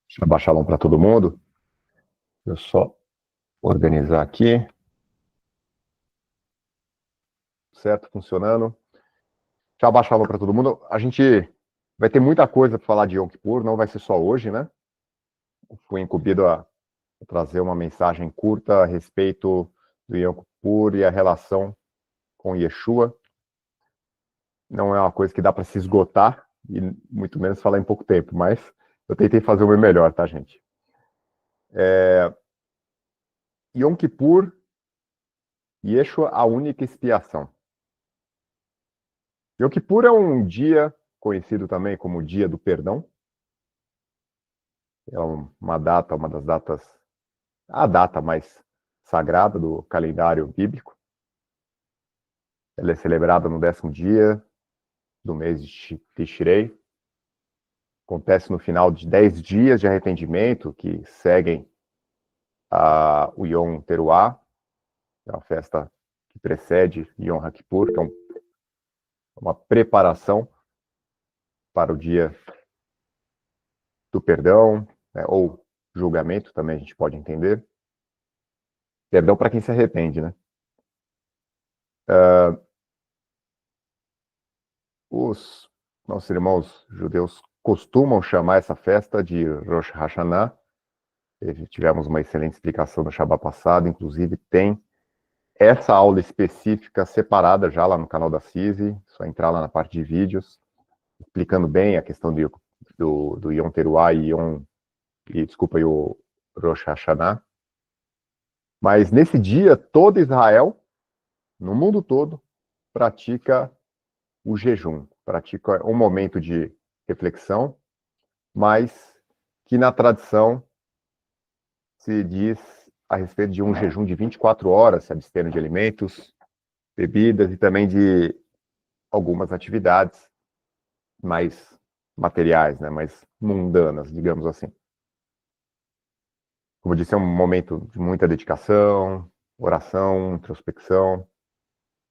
Shabbat Shalom para todo mundo. Deixa eu só organizar aqui. Certo? Funcionando. Shabbat Shalom para todo mundo. A gente vai ter muita coisa para falar de Yom Kippur, não vai ser só hoje, né? Fui incumbido a trazer uma mensagem curta a respeito do Yom Kippur e a relação com Yeshua. Não é uma coisa que dá para se esgotar, e muito menos falar em pouco tempo, mas eu tentei fazer o meu melhor, tá, gente? Yom Kippur, Yeshua, a única expiação. Yom Kippur é um dia conhecido também como Dia do Perdão. É uma data, uma das datas, a data mais sagrada do calendário bíblico. Ela é celebrada no 10º dia do mês de Tishrei. Acontece no final de 10 dias de arrependimento que seguem o Yom Teruah, é uma festa que precede Yom HaKippur, que é uma preparação para o dia do perdão, né, ou julgamento, também a gente pode entender. Perdão para quem se arrepende, né? Os nossos irmãos judeus costumam chamar essa festa de Rosh Hashanah. Tivemos uma excelente explicação no Shabbat passado, inclusive tem essa aula específica separada já lá no canal da CISI, só entrar lá na parte de vídeos, explicando bem a questão do Yom Teruah e o Rosh Hashanah. Mas nesse dia, todo Israel, no mundo todo, pratica o jejum, pratica um momento de reflexão, mas que na tradição se diz a respeito de um jejum de 24 horas, se abstendo de alimentos, bebidas e também de algumas atividades mais materiais, né, mais mundanas, digamos assim. Como eu disse, é um momento de muita dedicação, oração, introspecção,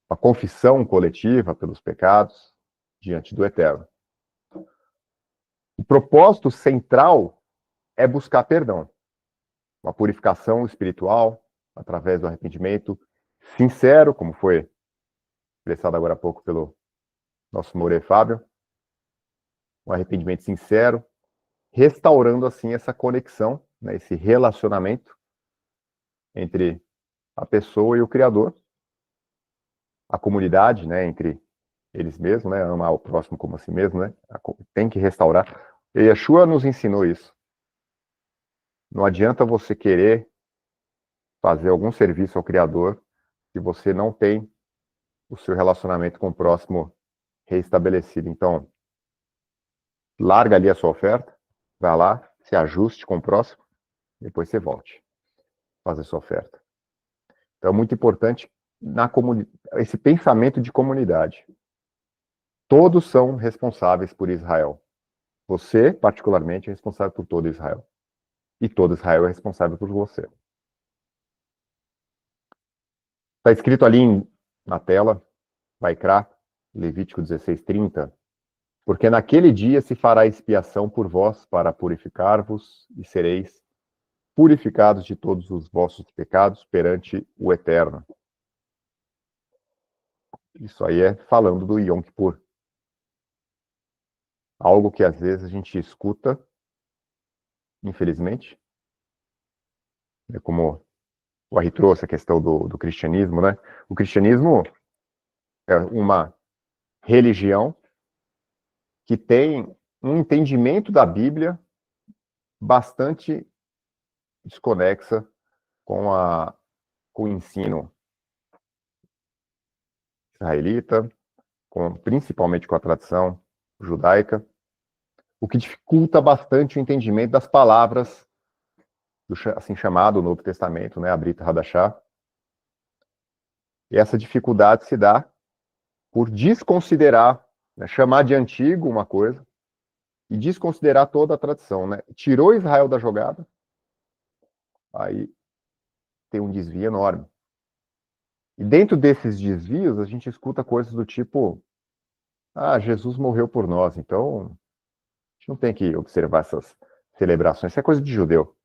uma confissão coletiva pelos pecados diante do Eterno. O propósito central é buscar perdão, uma purificação espiritual através do arrependimento sincero, como foi expressado agora há pouco pelo nosso Moré Fábio, um arrependimento sincero, restaurando assim essa conexão, né, esse relacionamento entre a pessoa e o Criador, a comunidade, né, entre eles mesmos, né, amar o próximo como a si mesmo, né, tem que restaurar. E Yeshua nos ensinou isso. Não adianta você querer fazer algum serviço ao Criador se você não tem o seu relacionamento com o próximo reestabelecido. Então, larga ali a sua oferta, vai lá, se ajuste com o próximo, depois você volte fazer sua oferta. Então, é muito importante esse pensamento de comunidade. Todos são responsáveis por Israel. Você, particularmente, é responsável por todo Israel. E todo Israel é responsável por você. Está escrito ali na tela, Vaikra, Levítico 16:30, porque naquele dia se fará expiação por vós para purificar-vos e sereis purificados de todos os vossos pecados perante o Eterno. Isso aí é falando do Yom Kippur. Algo que às vezes a gente escuta, infelizmente, é como o Ari trouxe a questão do cristianismo, né? O cristianismo é uma religião que tem um entendimento da Bíblia bastante desconexa com o ensino israelita, principalmente com a tradição judaica, o que dificulta bastante o entendimento das palavras do assim chamado Novo Testamento, né, a Brit Hadashah. E essa dificuldade se dá por desconsiderar, né, chamar de antigo uma coisa e desconsiderar toda a tradição, né? Tirou Israel da jogada, aí tem um desvio enorme. E dentro desses desvios, a gente escuta coisas do tipo: Jesus morreu por nós, então a gente não tem que observar essas celebrações. Isso é coisa de judeu.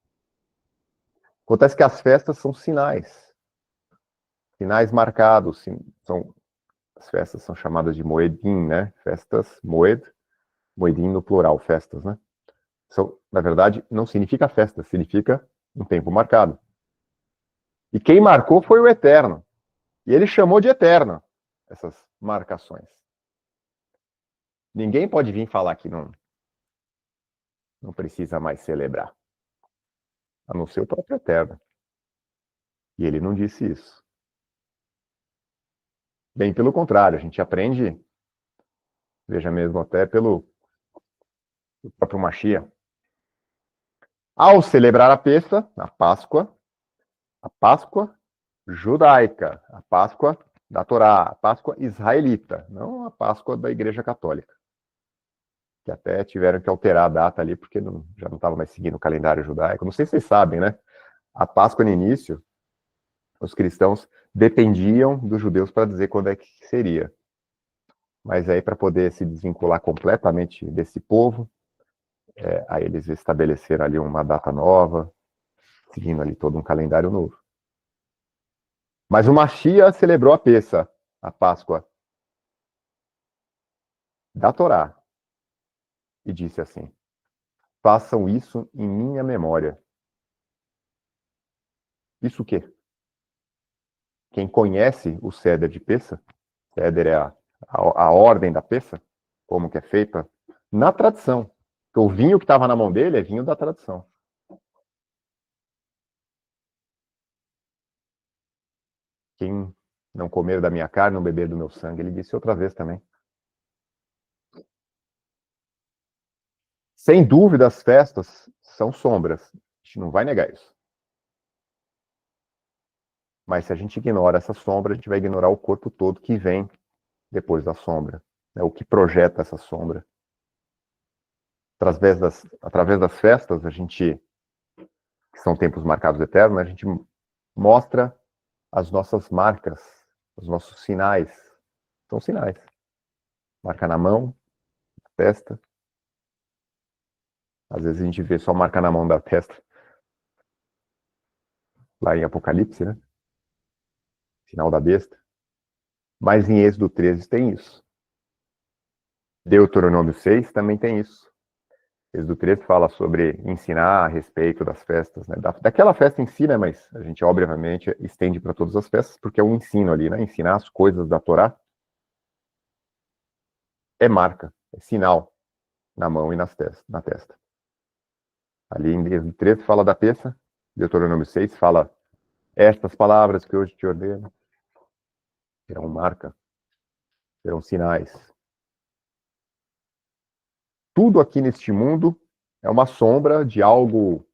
Acontece que as festas são sinais. Sinais marcados. As festas são chamadas de Moedim, né? Festas, Moedim no plural, festas, né? Na verdade, não significa festa, significa um tempo marcado. E quem marcou foi o Eterno. E ele chamou de eterno essas marcações. Ninguém pode vir falar que não precisa mais celebrar, a não ser o próprio Eterno. E ele não disse isso. Bem pelo contrário, a gente aprende, veja mesmo até pelo próprio Mashiach. Ao celebrar a Pessa, a Páscoa judaica, a Páscoa da Torá, a Páscoa israelita, não a Páscoa da Igreja Católica, que até tiveram que alterar a data ali, porque já não estava mais seguindo o calendário judaico. Não sei se vocês sabem, né? A Páscoa no início, os cristãos dependiam dos judeus para dizer quando é que seria. Mas aí, para poder se desvincular completamente desse povo, aí eles estabeleceram ali uma data nova, seguindo ali todo um calendário novo. Mas o Mashiach celebrou a Pessa, a Páscoa da Torá, e disse assim: façam isso em minha memória. Isso o quê? Quem conhece o Seder de Pessa, Seder é a ordem da Pessa, como que é feita, na tradição. O vinho que estava na mão dele é vinho da tradição. Quem não comer da minha carne, não beber do meu sangue, ele disse outra vez também. Sem dúvida, as festas são sombras. A gente não vai negar isso. Mas se a gente ignora essa sombra, a gente vai ignorar o corpo todo que vem depois da sombra, né? O que projeta essa sombra. Através das festas, a gente, que são tempos marcados eternos, a gente mostra as nossas marcas, os nossos sinais. São sinais. Marca na mão, na testa. Às vezes a gente vê só marca na mão da testa. Lá em Apocalipse, né? Sinal da besta. Mas em Êxodo 13 tem isso. Deuteronômio 6 também tem isso. Êxodo 13 fala sobre ensinar a respeito das festas, né? Daquela festa em si, né? Mas a gente, obviamente, estende para todas as festas, porque é um ensino ali, né? Ensinar as coisas da Torá é marca, é sinal na mão e na testa. Ali em Êxodo 13 fala da peça, Deuteronômio 6 fala estas palavras que hoje te ordeno serão marca, serão sinais. Tudo aqui neste mundo é uma sombra de algo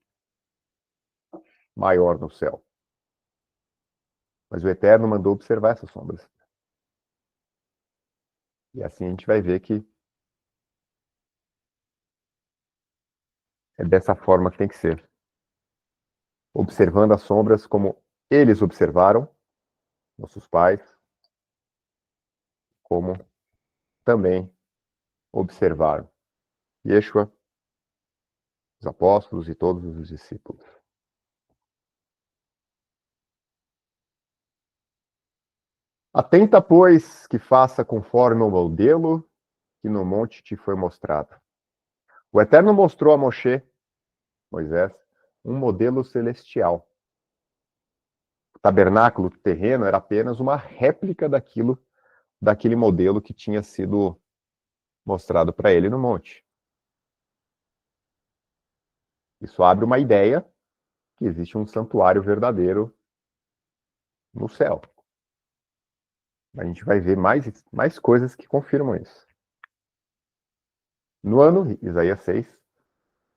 maior no céu. Mas o Eterno mandou observar essas sombras. E assim a gente vai ver que é dessa forma que tem que ser. Observando as sombras como eles observaram, nossos pais, como também observaram Yeshua, os apóstolos e todos os discípulos. Atenta, pois, que faça conforme o modelo que no monte te foi mostrado. O Eterno mostrou a Moisés, um modelo celestial. O tabernáculo terreno era apenas uma réplica daquele modelo que tinha sido mostrado para ele no monte. Isso abre uma ideia que existe um santuário verdadeiro no céu. A gente vai ver mais coisas que confirmam isso. No ano, Isaías 6,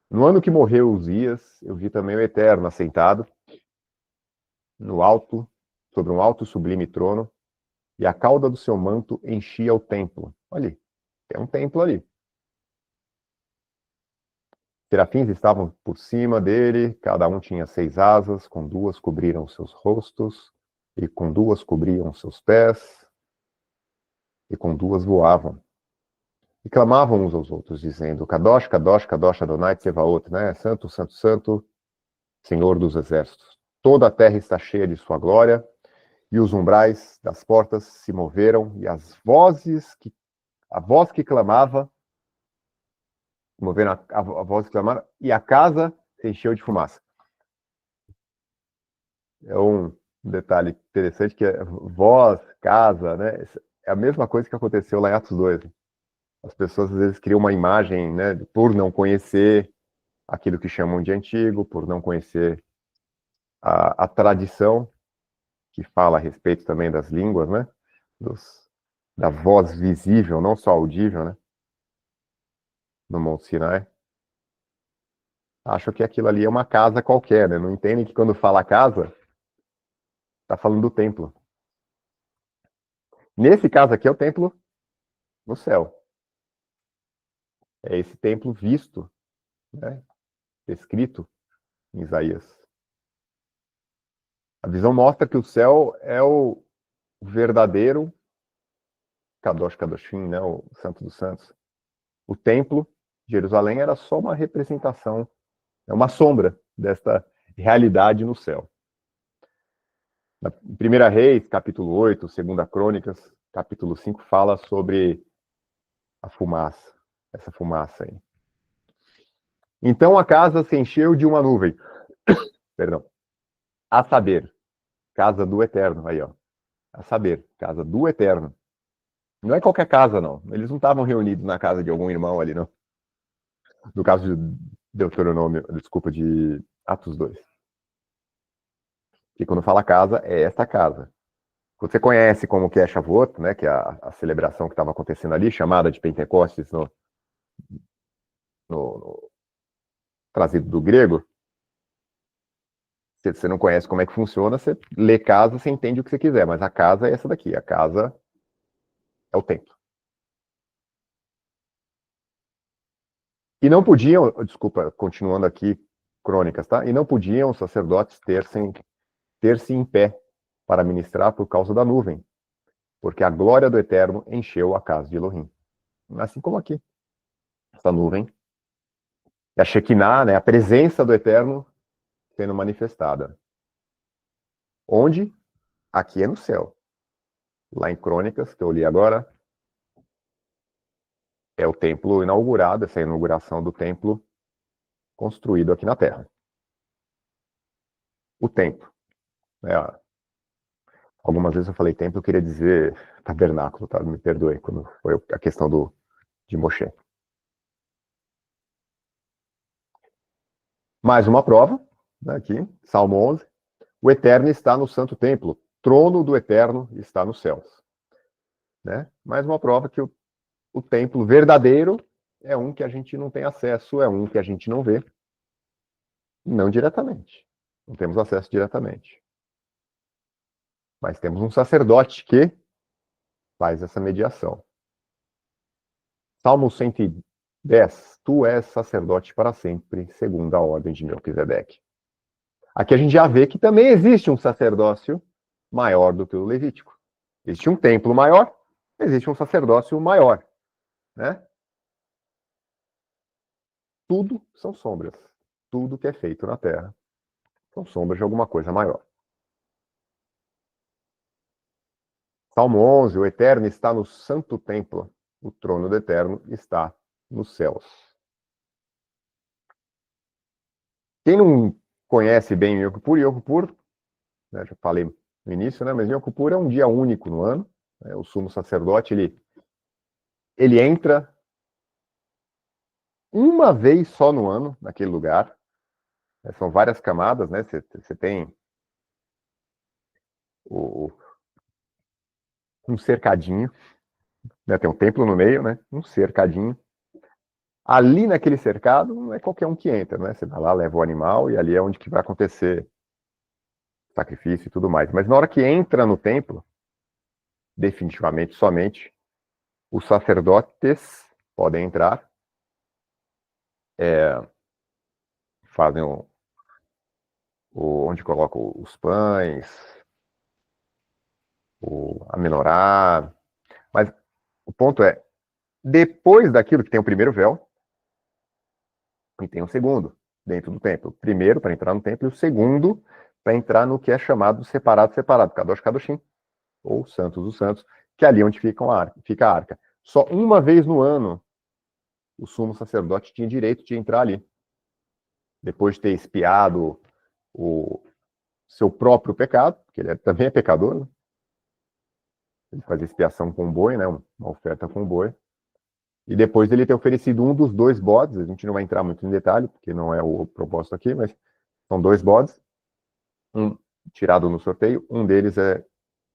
no ano que morreu Uzias, eu vi também o Eterno assentado no alto, sobre um alto e sublime trono, e a cauda do seu manto enchia o templo. Olha ali, tem um templo ali. Serafins estavam por cima dele, cada um tinha 6 asas, com 2 cobriram seus rostos, e com 2 cobriam seus pés, e com 2 voavam. E clamavam uns aos outros, dizendo: Kadosh, Kadosh, Kadosh Adonai Tsevaot, né? Santo, Santo, Santo, Senhor dos Exércitos. Toda a terra está cheia de sua glória, e os umbrais das portas se moveram, e a voz que clamava, moveram a voz que clamava, e a casa se encheu de fumaça. É um detalhe interessante que é voz, casa, né? É a mesma coisa que aconteceu lá em Atos 2. As pessoas às vezes criam uma imagem, né, por não conhecer aquilo que chamam de antigo, por não conhecer a tradição que fala a respeito também das línguas, né, da voz visível, não só audível, né, no Monte Sinai. Acho que aquilo ali é uma casa qualquer, né? Não entendem que quando fala casa, está falando do templo. Nesse caso aqui é o templo no céu. É esse templo visto, né, escrito em Isaías. A visão mostra que o céu é o verdadeiro Kadosh Kadoshim, né, o Santo dos Santos. O templo de Jerusalém era só uma representação, é uma sombra desta realidade no céu. Na 1 Reis, capítulo 8, 2 Crônicas, capítulo 5, fala sobre a fumaça, essa fumaça aí. Então a casa se encheu de uma nuvem, perdão, a saber, casa do Eterno, aí ó, a saber, casa do Eterno. Não é qualquer casa, não. Eles não estavam reunidos na casa de algum irmão ali, não. No caso de Deuteronômio, desculpa, de Atos 2. E quando fala casa, é esta casa. Você conhece como que é Shavuot, né, que é a celebração que estava acontecendo ali, chamada de Pentecostes no trazido do grego. Se você não conhece como é que funciona, você lê casa, você entende o que você quiser, mas a casa é essa daqui, a casa é o templo. E não podiam, desculpa, continuando aqui, crônicas, tá? E não podiam os sacerdotes ter-se em pé para ministrar por causa da nuvem, porque a glória do Eterno encheu a casa de Elohim. Assim como aqui, essa nuvem, a Shekinah, né, a presença do Eterno sendo manifestada. Onde? Aqui é no céu. Lá em Crônicas, que eu li agora, é o templo inaugurado, essa inauguração do templo construído aqui na Terra. O templo. Né? Algumas vezes eu falei templo, eu queria dizer tabernáculo, tá? Me perdoe, quando foi a questão de Moshe. Mais uma prova, né, aqui, Salmo 11. O Eterno está no santo templo, trono do Eterno está nos céus. Né? Mais uma prova que o templo verdadeiro é um que a gente não tem acesso, é um que a gente não vê, não diretamente. Não temos acesso diretamente. Mas temos um sacerdote que faz essa mediação. Salmo 110. Tu és sacerdote para sempre, segundo a ordem de Melquisedeque. Aqui a gente já vê que também existe um sacerdócio maior do que o levítico. Existe um templo maior, existe um sacerdócio maior. Né? Tudo são sombras. Tudo que é feito na terra são sombras de alguma coisa maior. Salmo 11, o Eterno está no santo templo, o trono do Eterno está nos céus. Quem não conhece bem Yom Kippur, né, já falei no início, né, mas Yom Kippur é um dia único no ano, né, o sumo sacerdote, ele entra uma vez só no ano, naquele lugar, né, são várias camadas, né, você tem um cercadinho, né, tem um templo no meio, né, um cercadinho. Ali naquele cercado não é qualquer um que entra, né? Você vai lá, leva o animal e ali é onde que vai acontecer sacrifício e tudo mais. Mas na hora que entra no templo, definitivamente somente os sacerdotes podem entrar, fazem onde colocam os pães, a menorá. Mas o ponto é, Depois daquilo que tem o primeiro véu, e tem o segundo dentro do templo. O primeiro para entrar no templo e o segundo para entrar no que é chamado separado, Kadosh Kadoshim, ou Santos dos Santos, que é ali onde fica a arca. Só uma vez no ano o sumo sacerdote tinha direito de entrar ali. Depois de ter expiado o seu próprio pecado, porque ele também é pecador, né? Ele fazia expiação com um boi, né? Uma oferta com um boi. E depois dele ter oferecido um dos dois bodes, a gente não vai entrar muito em detalhe, porque não é o propósito aqui, mas são dois bodes, um tirado no sorteio, um deles é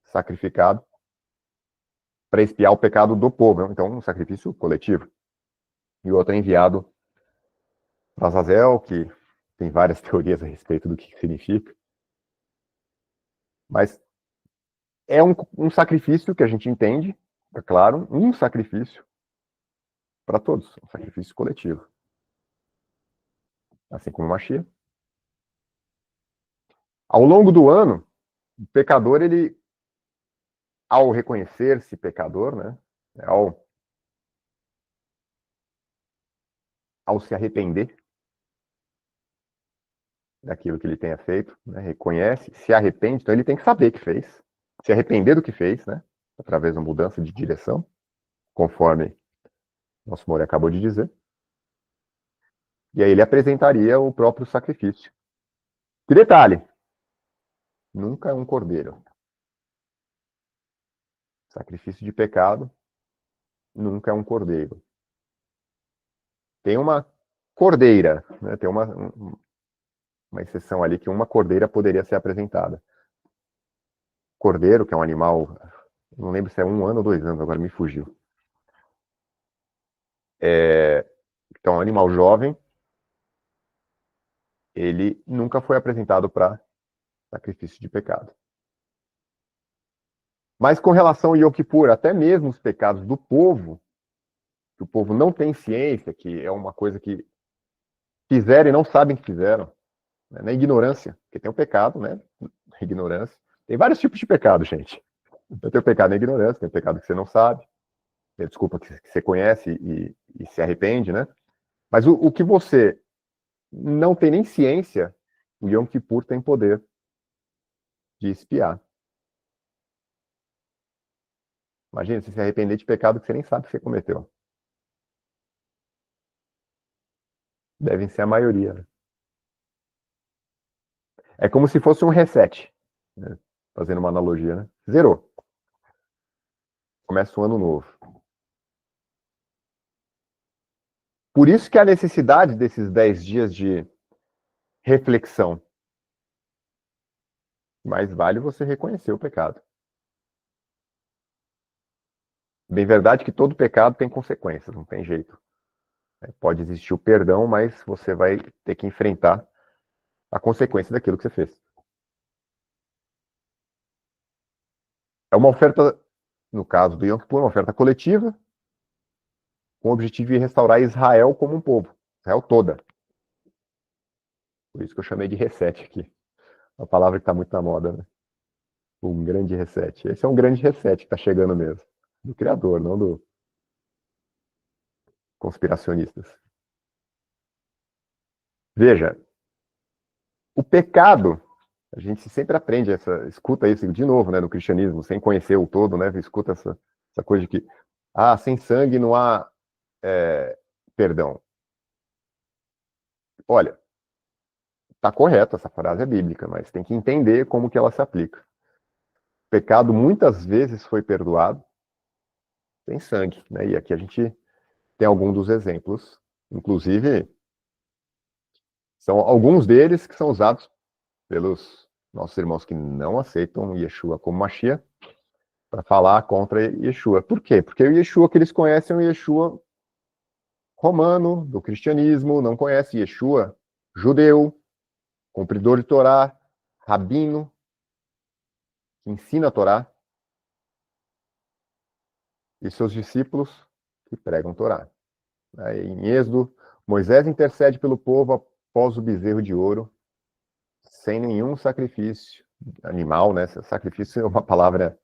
sacrificado para expiar o pecado do povo, então um sacrifício coletivo. E o outro é enviado para Azazel, que tem várias teorias a respeito do que significa, mas é um sacrifício que a gente entende, é claro, um sacrifício para todos, um sacrifício coletivo. Assim como Mashiach. Ao longo do ano, o pecador, ele, ao reconhecer-se pecador, né, ao se arrepender daquilo que ele tenha feito, né, reconhece, se arrepende, então ele tem que saber que fez, se arrepender do que fez, né, através da mudança de direção, conforme nosso Mori acabou de dizer, e aí ele apresentaria o próprio sacrifício. Que detalhe, nunca é um cordeiro. Sacrifício de pecado nunca é um cordeiro. Tem uma cordeira, né, tem uma exceção ali que uma cordeira poderia ser apresentada. Cordeiro, que é um animal, não lembro se é 1 ano ou 2 anos, agora me fugiu. Então, é um animal jovem, ele nunca foi apresentado para sacrifício de pecado. Mas com relação ao Yom Kippur, até mesmo os pecados do povo, que o povo não tem ciência, que é uma coisa que fizeram e não sabem que fizeram, né, na ignorância, porque tem o pecado, né, na ignorância. Tem vários tipos de pecado, gente. Então, tem o pecado na ignorância, tem o pecado que você não sabe, tem a desculpa que você conhece e se arrepende, né? Mas o que você não tem nem ciência, o Yom Kippur tem poder de espiar. Imagina você se arrepender de pecado que você nem sabe que você cometeu. Devem ser a maioria, né? É como se fosse um reset, né? Fazendo uma analogia, né? Zerou. Começa um ano novo. Por isso que a necessidade desses 10 dias de reflexão. Mais vale você reconhecer o pecado. Bem verdade que todo pecado tem consequências, não tem jeito. Pode existir o perdão, mas você vai ter que enfrentar a consequência daquilo que você fez. É uma oferta, no caso do Yom Kippur, uma oferta coletiva, com o objetivo de restaurar Israel como um povo, Israel toda. Por isso que eu chamei de reset aqui. Uma palavra que está muito na moda, né? Um grande reset. Esse é um grande reset que está chegando mesmo. Do Criador, não do conspiracionistas. Veja, o pecado, a gente sempre aprende, escuta isso de novo, né, no cristianismo, sem conhecer o todo, né, escuta essa coisa de que, sem sangue não há perdão. Olha, está correto, essa frase é bíblica, mas tem que entender como que ela se aplica. O pecado muitas vezes foi perdoado sem sangue, né, e aqui a gente tem algum dos exemplos, inclusive, são alguns deles que são usados pelos nossos irmãos que não aceitam Yeshua como Mashiach, para falar contra Yeshua. Por quê? Porque o Yeshua que eles conhecem é o Yeshua romano, do cristianismo, não conhece Yeshua judeu, cumpridor de Torá, rabino, que ensina a Torá, e seus discípulos que pregam Torá. Em Êxodo, Moisés intercede pelo povo após o bezerro de ouro, sem nenhum sacrifício animal, né? Sacrifício é uma palavra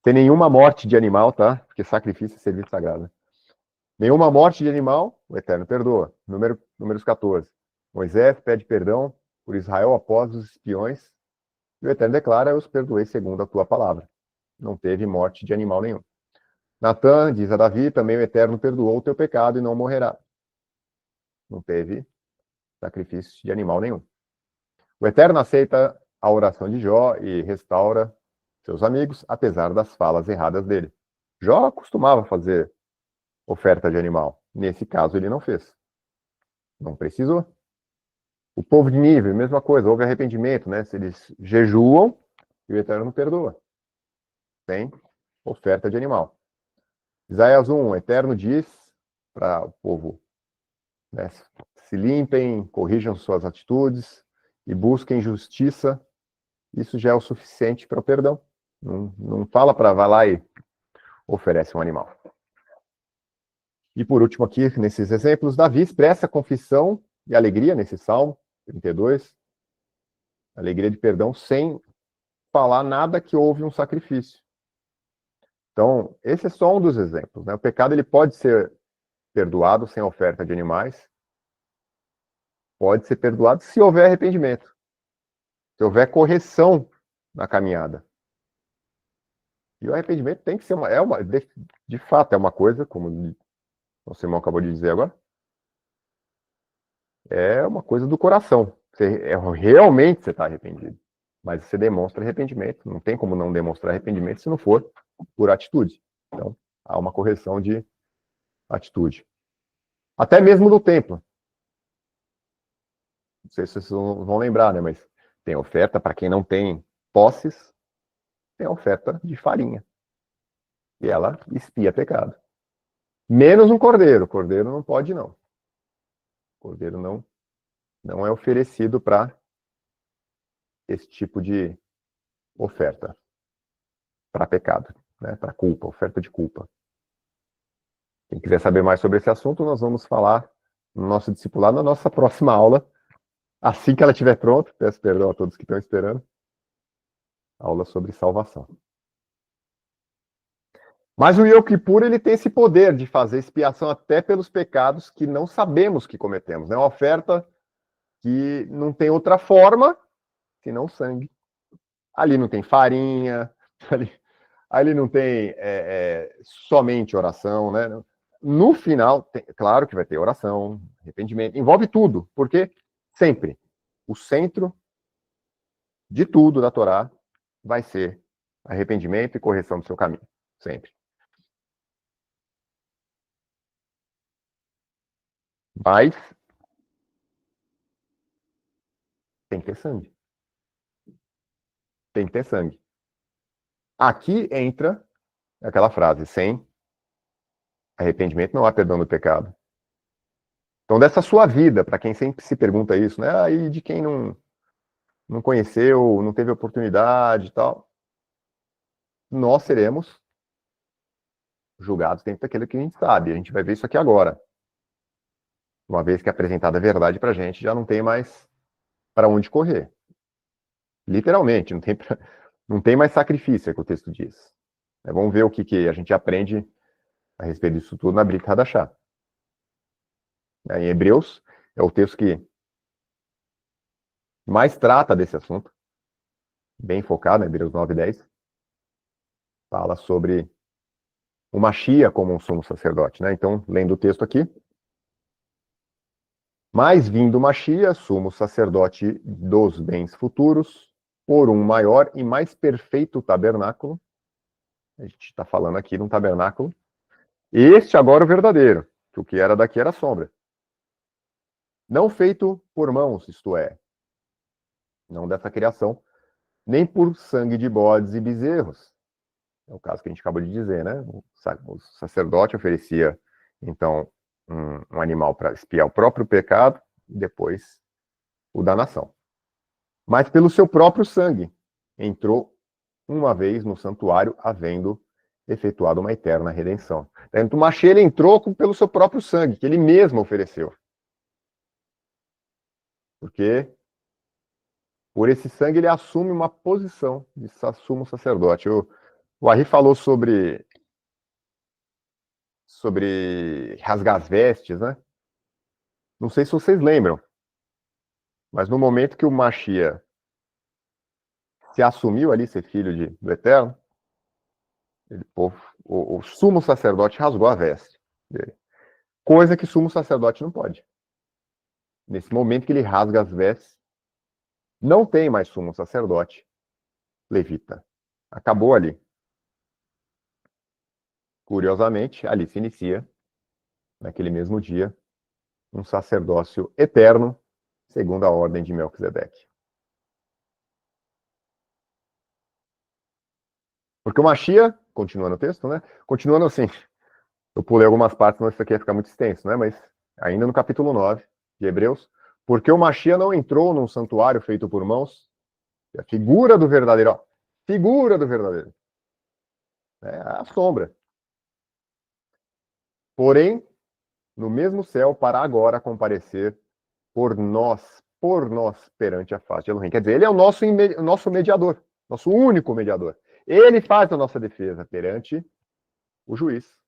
Sem nenhuma morte de animal, tá? Porque sacrifício é serviço sagrado. Nenhuma morte de animal, o Eterno perdoa. Números 14. Moisés pede perdão por Israel após os espiões, e o Eterno declara: eu os perdoei segundo a tua palavra. Não teve morte de animal nenhum. Natã diz a Davi: também o Eterno perdoou o teu pecado e não morrerá. Não teve sacrifício de animal nenhum. O Eterno aceita a oração de Jó e restaura seus amigos, apesar das falas erradas dele. Jó costumava fazer oferta de animal. Nesse caso, ele não fez. Não precisou. O povo de Nínive, mesma coisa, houve arrependimento, né? Se eles jejuam, e o Eterno perdoa. Tem oferta de animal. Isaías 1, o Eterno diz para o povo, né, se limpem, corrijam suas atitudes e busquem justiça. Isso já é o suficiente para o perdão. Não fala para vai lá e oferece um animal. E por último aqui, nesses exemplos, Davi expressa confissão e alegria nesse Salmo 32, alegria de perdão, sem falar nada que houve um sacrifício. Então, esse é só um dos exemplos, né? O pecado ele pode ser perdoado sem oferta de animais, pode ser perdoado se houver arrependimento, se houver correção na caminhada. E o arrependimento tem que ser de fato, é uma coisa, como o Simão acabou de dizer agora, é uma coisa do coração. Realmente você está arrependido. Mas você demonstra arrependimento. Não tem como não demonstrar arrependimento se não for por atitude. Então, há uma correção de atitude. Até mesmo no templo. Não sei se vocês vão lembrar, né? Mas tem oferta para quem não tem posses, tem oferta de farinha. E ela expia pecado. Menos um cordeiro. Cordeiro não pode, não. Cordeiro não é oferecido para esse tipo de oferta. Para pecado, né? Para culpa, oferta de culpa. Quem quiser saber mais sobre esse assunto, nós vamos falar no nosso discipulado, na nossa próxima aula, assim que ela estiver pronta. Peço perdão a todos que estão esperando. Aula sobre salvação. Mas o Yom Kippur, ele tem esse poder de fazer expiação até pelos pecados que não sabemos que cometemos. É uma oferta que não tem outra forma senão sangue. Ali não tem farinha, ali não tem somente oração, né? No final, claro que vai ter oração, arrependimento, envolve tudo, porque sempre o centro de tudo da Torá vai ser arrependimento e correção do seu caminho, sempre. Mas tem que ter sangue. Tem que ter sangue. Aqui entra aquela frase, sem arrependimento não há perdão do pecado. Então, dessa sua vida, para quem sempre se pergunta isso, né? Aí de quem não conheceu, não teve oportunidade e tal, nós seremos julgados dentro daquilo que a gente sabe. A gente vai ver isso aqui agora. Uma vez que é apresentada a verdade para a gente, já não tem mais para onde correr. Literalmente, não tem mais sacrifício, é o que o texto diz. Vamos ver o que a gente aprende a respeito disso tudo na Brit Hadashah. Em Hebreus, é o texto que mais trata desse assunto, bem focado, Hebreus 9 e 10. Fala sobre o Mashiach como um sumo sacerdote, né? Então, lendo o texto aqui. Mas vindo o Mashiach, sumo sacerdote dos bens futuros, por um maior e mais perfeito tabernáculo. A gente está falando aqui de um tabernáculo. Este agora é o verdadeiro, que o que era daqui era sombra. Não feito por mãos, isto é, não dessa criação, nem por sangue de bodes e bezerros. É o caso que a gente acabou de dizer, né? O sacerdote oferecia, então, um animal para expiar o próprio pecado e depois o da nação. Mas pelo seu próprio sangue entrou uma vez no santuário, havendo efetuado uma eterna redenção. Então, o Mashiach, ele entrou pelo seu próprio sangue, que ele mesmo ofereceu. Porque por esse sangue ele assume uma posição de sumo sacerdote. O Ari falou sobre rasgar as vestes, né? Não sei se vocês lembram, mas no momento que o Mashiach se assumiu ali ser filho do Eterno, o sumo sacerdote rasgou a veste dele. Coisa que sumo sacerdote não pode. Nesse momento que ele rasga as vestes, não tem mais sumo sacerdote levita. Acabou ali. Curiosamente, ali se inicia, naquele mesmo dia, um sacerdócio eterno, segundo a ordem de Melquisedeque. Porque o Mashiach, continuando o texto, né? Continuando assim, eu pulei algumas partes, senão isso aqui ia ficar muito extenso, né? Mas ainda no capítulo 9 de Hebreus, porque o Mashiach não entrou num santuário feito por mãos, a figura do verdadeiro, ó, figura do verdadeiro, é a sombra. Porém, no mesmo céu, para agora comparecer por nós perante a face de Elohim. Quer dizer, ele é o nosso mediador, nosso único mediador. Ele faz a nossa defesa perante o juiz.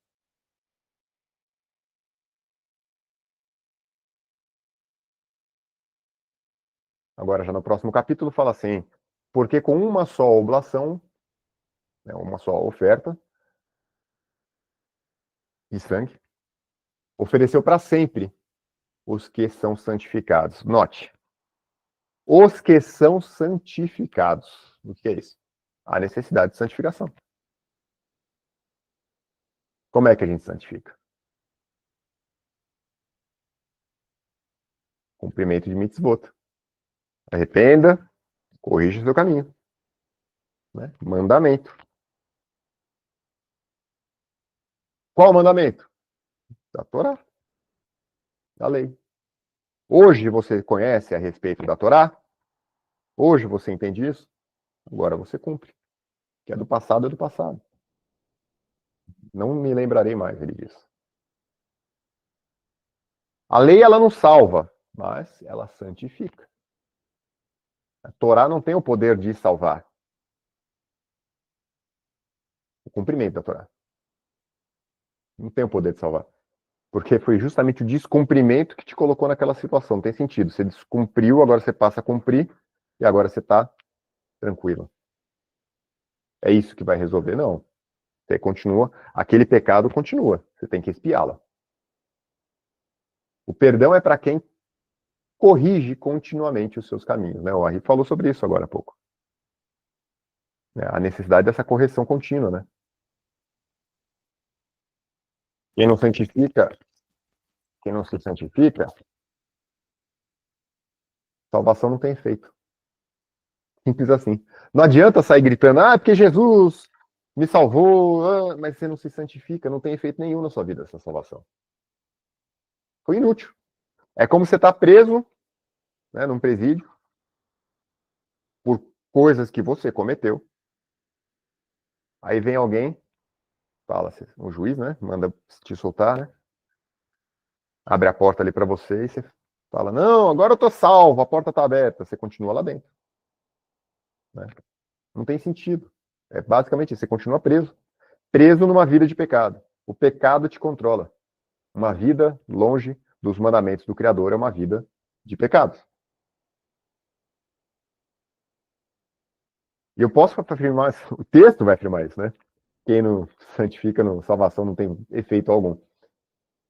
Agora, já no próximo capítulo, fala assim: porque com uma só oblação, né, uma só oferta de sangue, ofereceu para sempre os que são santificados. Note, os que são santificados. O que é isso? A necessidade de santificação. Como é que a gente santifica? Cumprimento de mitzvot. Arrependa, corrija o seu caminho. Né? Mandamento. Qual o mandamento? Da Torá. Da lei. Hoje você conhece a respeito da Torá? Hoje você entende isso? Agora você cumpre. O que é do passado é do passado. Não me lembrarei mais, ele diz. A lei, ela não salva, mas ela santifica. A Torá não tem o poder de salvar. O cumprimento da Torá. Não tem o poder de salvar. Porque foi justamente o descumprimento que te colocou naquela situação. Não tem sentido. Você descumpriu, agora você passa a cumprir, e agora você está tranquilo. É isso que vai resolver? Não. Você continua, aquele pecado continua. Você tem que expiá-la. O perdão é para quem corrige continuamente os seus caminhos. Né? O Ari falou sobre isso agora há pouco. A necessidade dessa correção contínua, né? Quem não santifica, quem não se santifica, salvação não tem efeito. Simples assim. Não adianta sair gritando, porque Jesus me salvou, mas você não se santifica, não tem efeito nenhum na sua vida essa salvação. Foi inútil. É como você está preso, né, num presídio, por coisas que você cometeu. Aí vem alguém, fala, um juiz, né, manda te soltar, né, abre a porta ali para você e você fala, não, agora eu tô salvo, a porta está aberta, você continua lá dentro. Né? Não tem sentido. É basicamente isso, você continua preso. Preso numa vida de pecado. O pecado te controla. Uma vida longe dos mandamentos do Criador é uma vida de pecados. E eu posso afirmar, o texto vai afirmar isso, né? Quem não santifica, não, salvação não tem efeito algum.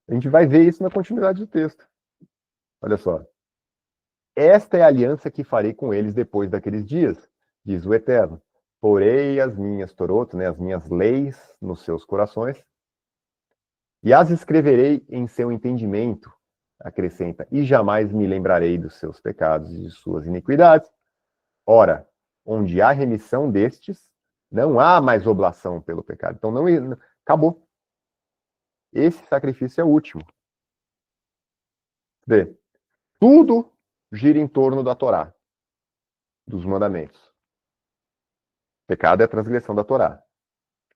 A gente vai ver isso na continuidade do texto. Olha só. Esta é a aliança que farei com eles depois daqueles dias, diz o Eterno. Porei as minhas torotas, né, as minhas leis nos seus corações, e as escreverei em seu entendimento, acrescenta, e jamais me lembrarei dos seus pecados e de suas iniquidades. Ora, onde há remissão destes, não há mais oblação pelo pecado. Então, não acabou. Esse sacrifício é o último. Vê, tudo gira em torno da Torá, dos mandamentos. Pecado é a transgressão da Torá.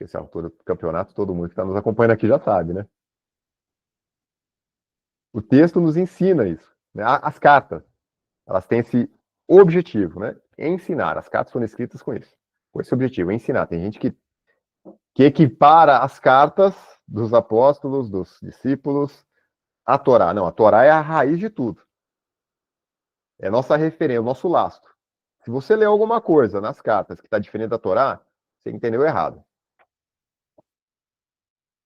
Esse altura do campeonato, todo mundo que está nos acompanhando aqui já sabe, né? O texto nos ensina isso. Né? As cartas, elas têm esse objetivo, né? Ensinar. As cartas foram escritas com isso. Com esse objetivo, ensinar. Tem gente que que equipara as cartas dos apóstolos, dos discípulos, à Torá. Não, a Torá é a raiz de tudo. É a nossa referência, o nosso lastro. Se você lê alguma coisa nas cartas que está diferente da Torá, você entendeu errado.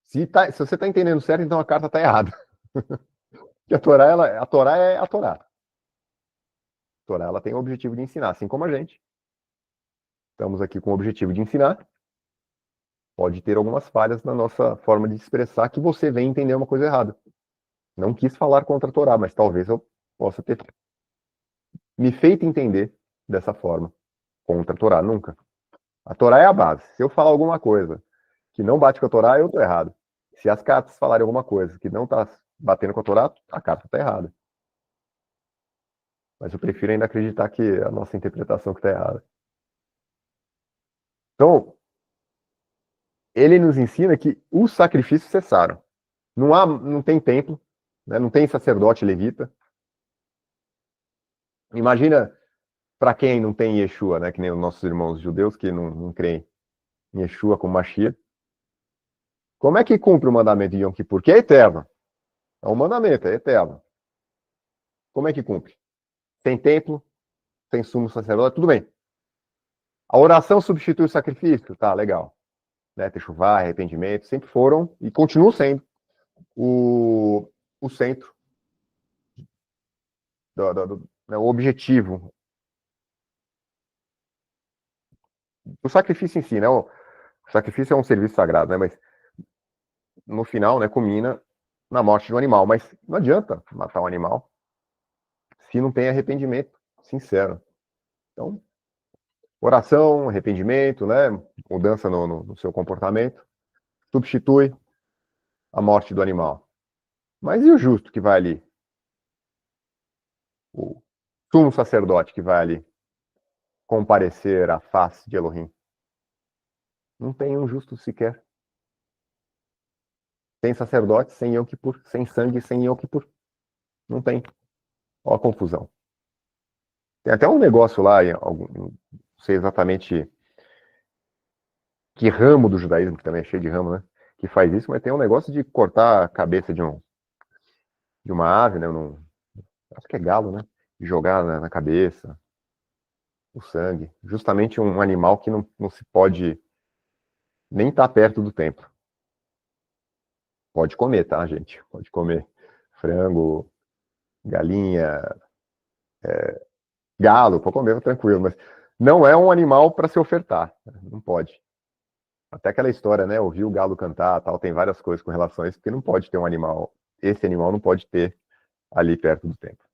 Se você está entendendo certo, então a carta está errada. Porque a Torá, a Torá é a Torá. A Torá ela tem o objetivo de ensinar, assim como a gente. Estamos aqui com o objetivo de ensinar. Pode ter algumas falhas na nossa forma de expressar que você vem entender uma coisa errada. Não quis falar contra a Torá, mas talvez eu possa ter me feito entender dessa forma. Contra a Torá, nunca. A Torá é a base. Se eu falar alguma coisa que não bate com a Torá, eu estou errado. Se as cartas falarem alguma coisa que não está batendo com a Torá, a carta está errada. Mas eu prefiro ainda acreditar que a nossa interpretação que está errada. Então, ele nos ensina que os sacrifícios cessaram. Não tem templo, né? Não tem sacerdote levita. Imagina para quem não tem Yeshua, né? Que nem os nossos irmãos judeus que não creem em Yeshua como Mashiach. Como é que cumpre o mandamento de Yom Kippur? Que é eterno. É um mandamento, é eterno. Como é que cumpre? Tem templo, tem sumo sacerdote, tudo bem. A oração substitui o sacrifício? Tá, legal. Né? Techuvá, arrependimento, sempre foram e continuam sendo o centro, né, o objetivo. O sacrifício em si, né? O sacrifício é um serviço sagrado, né? Mas no final, né, culmina na morte de um animal. Mas não adianta matar um animal se não tem arrependimento sincero. Então, oração, arrependimento, né? Mudança no seu comportamento, substitui a morte do animal. Mas e o justo que vai ali? O sumo sacerdote que vai ali comparecer à face de Elohim? Não tem um justo sequer. Tem sacerdote sem Yom Kippur, sem sangue, sem Yom Kippur. Não tem. Olha a confusão. Tem até um negócio lá, não sei exatamente que ramo do judaísmo, que também é cheio de ramo, né? Que faz isso, mas tem um negócio de cortar a cabeça de uma ave, né? Acho que é galo, né? E jogar na cabeça o sangue. Justamente um animal que não se pode nem estar perto do templo. Pode comer, tá, gente? Pode comer frango, galinha, galo, pode comer tranquilo, mas não é um animal para se ofertar. Não pode. Até aquela história, né? Ouvir o galo cantar, tal, tem várias coisas com relação a isso, porque não pode ter um animal, esse animal não pode ter ali perto do templo.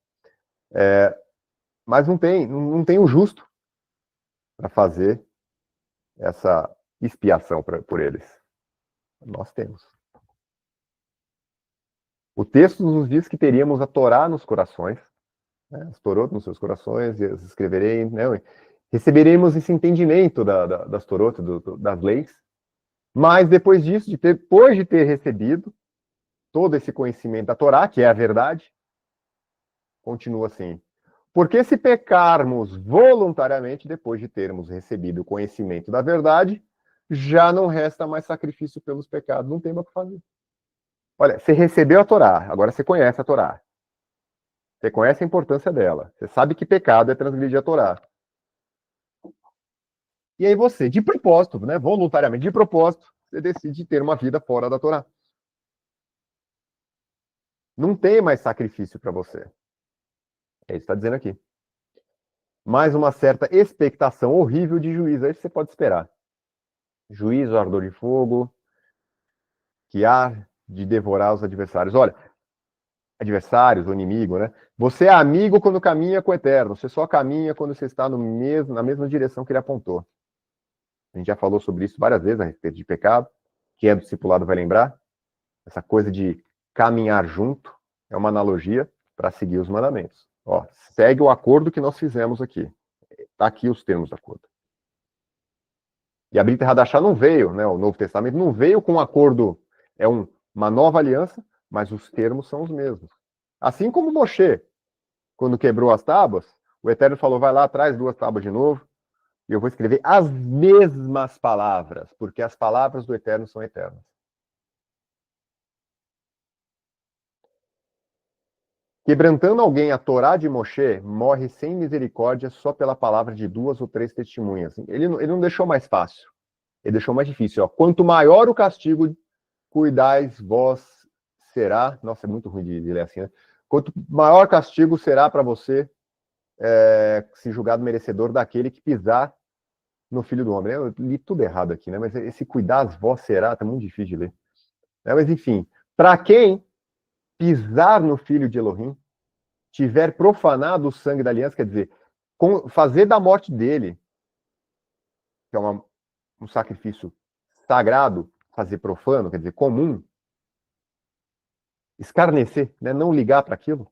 Mas não tem o justo para fazer essa expiação por eles. Nós temos. O texto nos diz que teríamos a Torá nos corações, né, as Torot nos seus corações, e as escreverei, né, receberemos esse entendimento das Torot, das leis, mas depois disso, depois de ter recebido todo esse conhecimento da Torá, que é a verdade, continua assim. Porque se pecarmos voluntariamente, depois de termos recebido o conhecimento da verdade, já não resta mais sacrifício pelos pecados, não tem mais o que fazer. Olha, você recebeu a Torá, agora você conhece a Torá. Você conhece a importância dela. Você sabe que pecado é transgredir a Torá. E aí você, de propósito, né, voluntariamente, de propósito, você decide ter uma vida fora da Torá. Não tem mais sacrifício para você. É isso que está dizendo aqui. Mais uma certa expectação horrível de juízo. Aí você pode esperar. Juízo, ardor de fogo, que há de devorar os adversários. Olha, adversários, o inimigo, né? Você é amigo quando caminha com o Eterno. Você só caminha quando você está na mesma direção que ele apontou. A gente já falou sobre isso várias vezes a respeito de pecado. Quem é discipulado vai lembrar. Essa coisa de caminhar junto é uma analogia para seguir os mandamentos. Ó, segue o acordo que nós fizemos aqui. Está aqui os termos do acordo. E a Brit Hadashah não veio, né? O Novo Testamento não veio com um acordo, uma nova aliança, mas os termos são os mesmos. Assim como Moshe, quando quebrou as tábuas, o Eterno falou, vai lá, traz 2 tábuas de novo. E eu vou escrever as mesmas palavras, porque as palavras do Eterno são eternas. Quebrantando alguém a Torá de Moshe, morre sem misericórdia só pela palavra de 2 ou 3 testemunhas. Ele não deixou mais fácil, ele deixou mais difícil. Ó. Quanto maior o castigo, cuidais vós será. Nossa, é muito ruim de ler assim, né? Quanto maior castigo será para você se julgado merecedor daquele que pisar no Filho do Homem. Eu li tudo errado aqui, né? Mas esse cuidais vós será, tá muito difícil de ler. Mas enfim, para quem pisar no Filho de Elohim, tiver profanado o sangue da aliança, quer dizer, fazer da morte dele, que é um sacrifício sagrado, fazer profano, quer dizer, comum, escarnecer, né, não ligar para aquilo,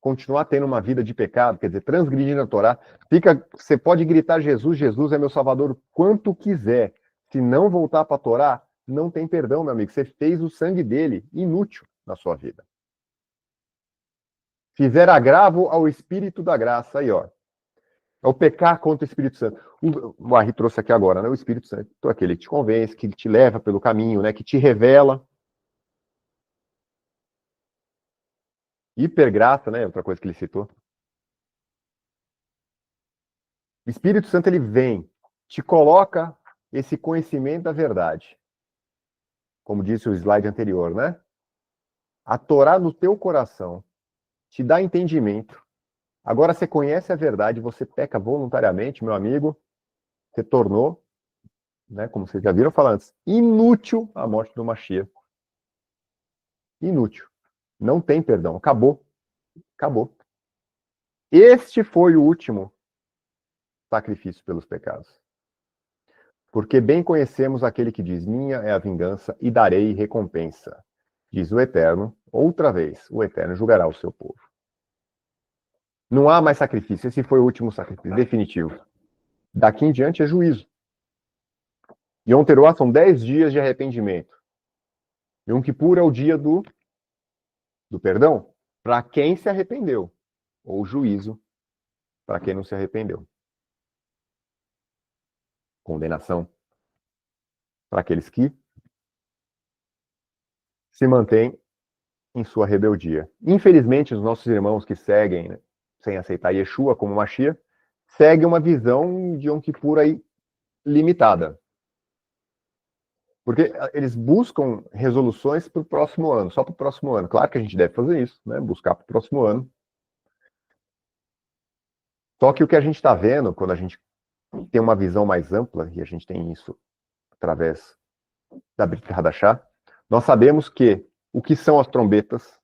continuar tendo uma vida de pecado, quer dizer, transgredir a Torá, você pode gritar Jesus, Jesus é meu Salvador, quanto quiser, se não voltar para a Torá, não tem perdão, meu amigo, você fez o sangue dele inútil na sua vida. Fizer agravo ao Espírito da graça, aí ó, é o pecar contra o Espírito Santo. O Arri trouxe aqui agora, né? O Espírito Santo, aquele que te convence, que te leva pelo caminho, né? Que te revela. Hipergraça, né? Outra coisa que ele citou. O Espírito Santo, ele vem, te coloca esse conhecimento da verdade. Como disse o slide anterior, né? A Torá no teu coração te dá entendimento. Agora você conhece a verdade, você peca voluntariamente, meu amigo, você tornou, né, como vocês já viram falar antes, inútil a morte do Mashiach. Inútil. Não tem perdão. Acabou. Acabou. Este foi o último sacrifício pelos pecados. Porque bem conhecemos aquele que diz, minha é a vingança e darei recompensa. Diz o Eterno, outra vez, o Eterno julgará o seu povo. Não há mais sacrifício. Esse foi o último sacrifício, definitivo. Daqui em diante é juízo. Yom Teruah são 10 dias de arrependimento. Yom Kippur é o dia do perdão para quem se arrependeu. Ou juízo para quem não se arrependeu. Condenação para aqueles que se mantêm em sua rebeldia. Infelizmente, os nossos irmãos que seguem, né, sem aceitar Yeshua como Mashiach, seguem uma visão de Yom Kippur aí limitada. Porque eles buscam resoluções para o próximo ano, só para o próximo ano. Claro que a gente deve fazer isso, né? Buscar para o próximo ano. Só que o que a gente está vendo, quando a gente tem uma visão mais ampla, e a gente tem isso através da Brit Hadashah, nós sabemos que o que são as trombetas,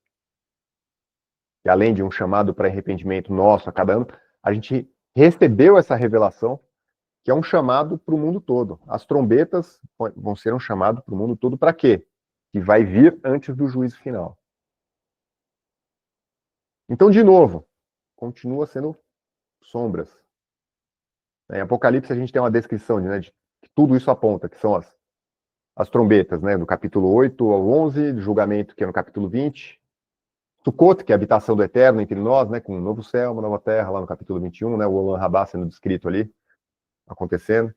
e além de um chamado para arrependimento nosso a cada ano, a gente recebeu essa revelação, que é um chamado para o mundo todo. As trombetas vão ser um chamado para o mundo todo para quê? Que vai vir antes do juízo final. Então, de novo, continua sendo sombras. Em Apocalipse a gente tem uma descrição de que tudo isso aponta, que são as trombetas, né, no capítulo 8 ao 11, do julgamento, que é no capítulo 20, Sukkot, que é a habitação do Eterno entre nós, né, com um novo céu, uma nova terra, lá no capítulo 21, né, o Olam Rabá sendo descrito ali, acontecendo,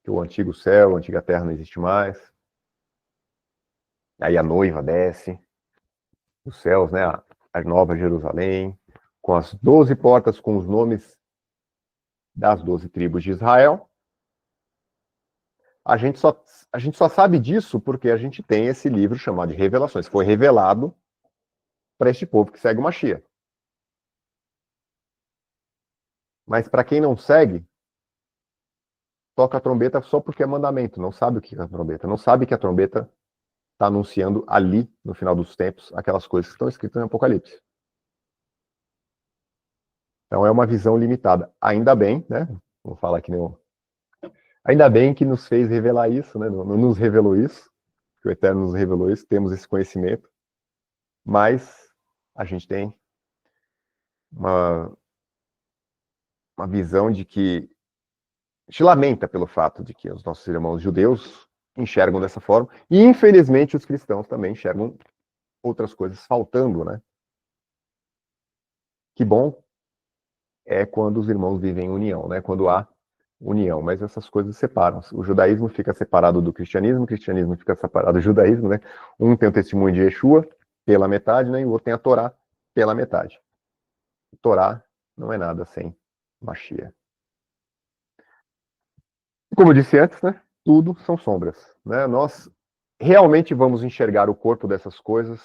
que o antigo céu, a antiga terra não existe mais. Aí a noiva desce, os céus, né, a nova Jerusalém, com as 12 portas, com os nomes das 12 tribos de Israel. A gente só sabe disso porque a gente tem esse livro chamado de Revelações. Foi revelado para este povo que segue o Mashiach. Mas para quem não segue, toca a trombeta só porque é mandamento, não sabe o que é a trombeta, não sabe que a trombeta está anunciando ali, no final dos tempos, aquelas coisas que estão escritas no Apocalipse. Então é uma visão limitada. Ainda bem, né? Vou falar que nem ainda bem que nos fez revelar isso, né? Não nos revelou isso, que o Eterno nos revelou isso, temos esse conhecimento, mas a gente tem uma visão de que a gente lamenta pelo fato de que os nossos irmãos judeus enxergam dessa forma, e infelizmente os cristãos também enxergam outras coisas faltando, né? Que bom é quando os irmãos vivem em união, né? Quando há união, mas essas coisas separam. O judaísmo fica separado do cristianismo, o cristianismo fica separado do judaísmo, né? Um tem o testemunho de Yeshua pela metade, né? E o outro tem a Torá pela metade. A Torá não é nada sem Mashiach. Como eu disse antes, né? Tudo são sombras, né? Nós realmente vamos enxergar o corpo dessas coisas,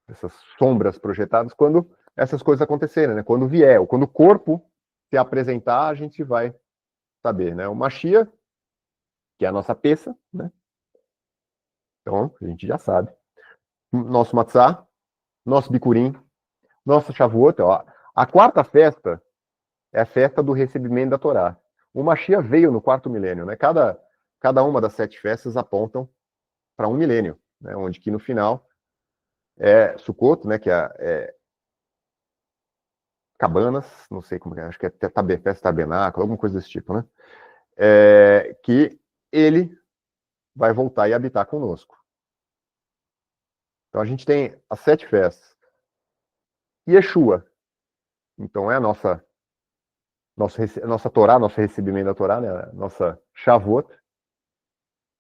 essas sombras projetadas, quando essas coisas acontecerem, né? Quando vier, ou quando o corpo se apresentar, a gente vai saber, né? O Mashiach, que é a nossa peça, né? Então, a gente já sabe. Nosso Matzah, nosso Bicurim, nossa Shavuot, ó. A quarta festa é a festa do recebimento da Torá. O Mashiach veio no quarto milênio, né? Cada uma das 7 festas apontam para um milênio, né? Onde que no final é Sukkot, né? Que é cabanas, não sei como é, acho que é festa tabernáculo, alguma coisa desse tipo, né? Que ele vai voltar e habitar conosco. Então a gente tem as 7 festas. Yeshua, então é a nossa Torá, nosso recebimento da Torá, né? A nossa Shavuot.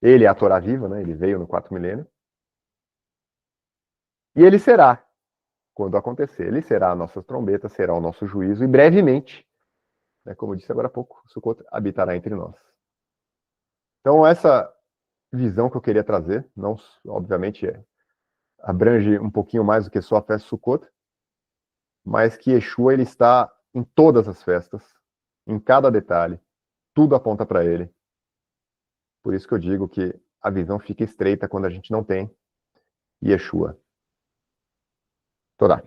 Ele é a Torá viva, né? Ele veio no quarto milênio. E ele será, quando acontecer, ele será a nossa trombeta, será o nosso juízo, e brevemente, né, como eu disse agora há pouco, Sukkot habitará entre nós. Então, essa visão que eu queria trazer, não, obviamente, abrange um pouquinho mais do que só a festa Sukkot, mas que Yeshua, ele está em todas as festas, em cada detalhe, tudo aponta para ele. Por isso que eu digo que a visão fica estreita quando a gente não tem Yeshua. Torá.